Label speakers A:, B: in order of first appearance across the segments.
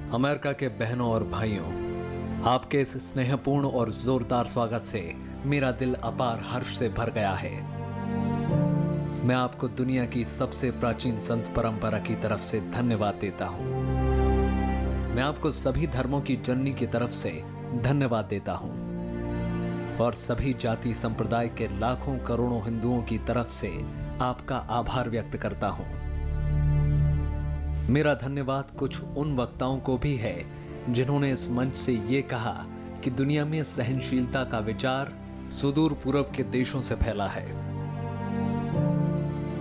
A: America के बहनों और भाइयों, आपके इस स्नेहपूर्ण और जोरदार स्वागत से मेरा दिल अपार हर्ष से भर गया है। मैं आपको दुनिया की सबसे प्राचीन संत परंपरा की तरफ से धन्यवाद देता हूं। मैं आपको सभी धर्मों की जननी की तरफ से धन्यवाद देता हूं और सभी जाति संप्रदाय के लाखों करोड़ों हिंदुओं की तरफ से आपका आभार व्यक्त करता हूं। मेरा धन्यवाद कुछ उन वक्ताओं को भी है जिन्होंने इस मंच से ये कहा कि दुनिया में सहनशीलता का विचार सुदूर पूर्व के देशों से फैला है।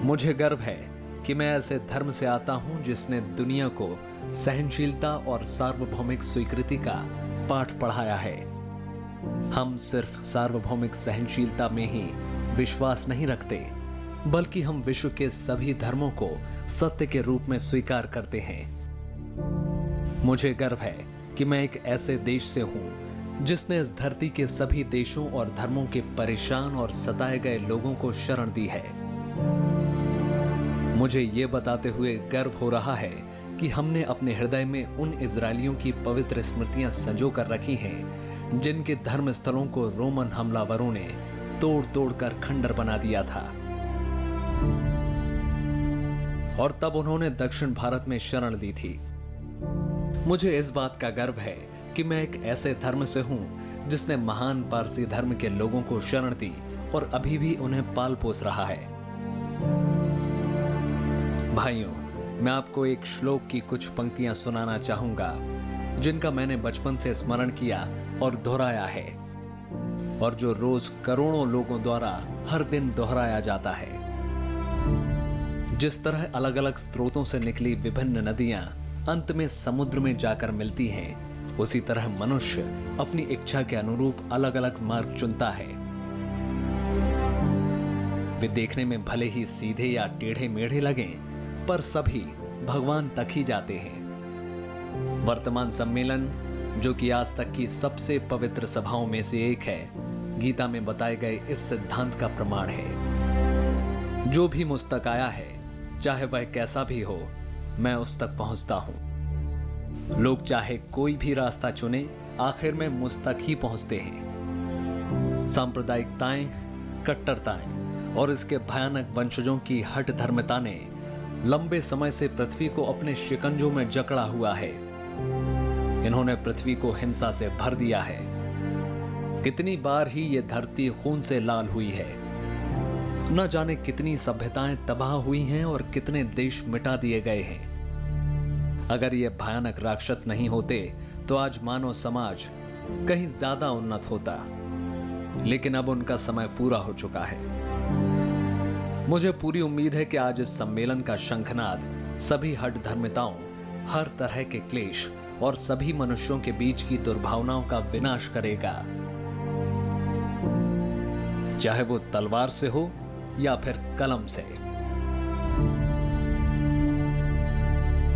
A: मुझे गर्व है कि मैं ऐसे धर्म से आता हूं जिसने दुनिया को सहनशीलता और सार्वभौमिक स्वीकृति का पाठ पढ़ाया है। हम सिर्फ सार्वभौमिक सहनशीलता में ही विश्वास नहीं रखते, बल्कि हम विश्व के सभी धर्मों को सत्य के रूप में स्वीकार करते हैं। मुझे गर्व है कि मैं एक ऐसे देश से हूं जिसने इस धरती के सभी देशों और धर्मों के परेशान और सताए गए लोगों को शरण दी है। मुझे ये बताते हुए गर्व हो रहा है कि हमने अपने हृदय में उन इजरायलियों की पवित्र स्मृतियां संजो कर रखी हैं जिनके धर्म स्थलों को रोमन हमलावरों ने तोड़ तोड़ कर खंडर बना दिया था और तब उन्होंने दक्षिण भारत में शरण ली थी। मुझे इस बात का गर्व है कि मैं एक ऐसे धर्म से हूं जिसने महान पारसी धर्म के लोगों को शरण दी और अभी भी उन्हें पाल पोस रहा है। भाइयों, मैं आपको एक श्लोक की कुछ पंक्तियां सुनाना चाहूंगा जिनका मैंने बचपन से स्मरण किया और दोहराया है और जो रोज करोड़ों लोगों द्वारा हर दिन दोहराया जाता है। जिस तरह अलग अलग स्रोतों से निकली विभिन्न नदियां अंत में समुद्र में जाकर मिलती हैं, उसी तरह मनुष्य अपनी इच्छा के अनुरूप अलग अलग मार्ग चुनता है। वे देखने में भले ही सीधे या टेढ़े मेढ़े लगें, पर सभी भगवान तक ही जाते हैं। वर्तमान सम्मेलन, जो कि आज तक की सबसे पवित्र सभाओं में से एक है, गीता में बताए गए इस सिद्धांत का प्रमाण है। जो भी मुझ तक आया है, चाहे वह कैसा भी हो, मैं उस तक पहुंचता हूं। लोग चाहे कोई भी रास्ता चुने, आखिर में मुझ तक ही पहुंचते हैं। सांप्रदायिकताएं, कट्टरताएं और इसके भयानक वंशजों की हठ धर्मता ने लंबे समय से पृथ्वी को अपने शिकंजों में जकड़ा हुआ है। इन्होंने पृथ्वी को हिंसा से भर दिया है। कितनी बार ही ये धरती खून से लाल हुई है। न जाने कितनी सभ्यताएं तबाह हुई हैं और कितने देश मिटा दिए गए हैं। अगर ये भयानक राक्षस नहीं होते तो आज मानव समाज कहीं ज्यादा उन्नत होता, लेकिन अब उनका समय पूरा हो चुका है। मुझे पूरी उम्मीद है कि आज इस सम्मेलन का शंखनाद सभी हठ धर्मिताओं, हर तरह के क्लेश और सभी मनुष्यों के बीच की दुर्भावनाओं का विनाश करेगा, चाहे वो तलवार से हो या फिर कलम से।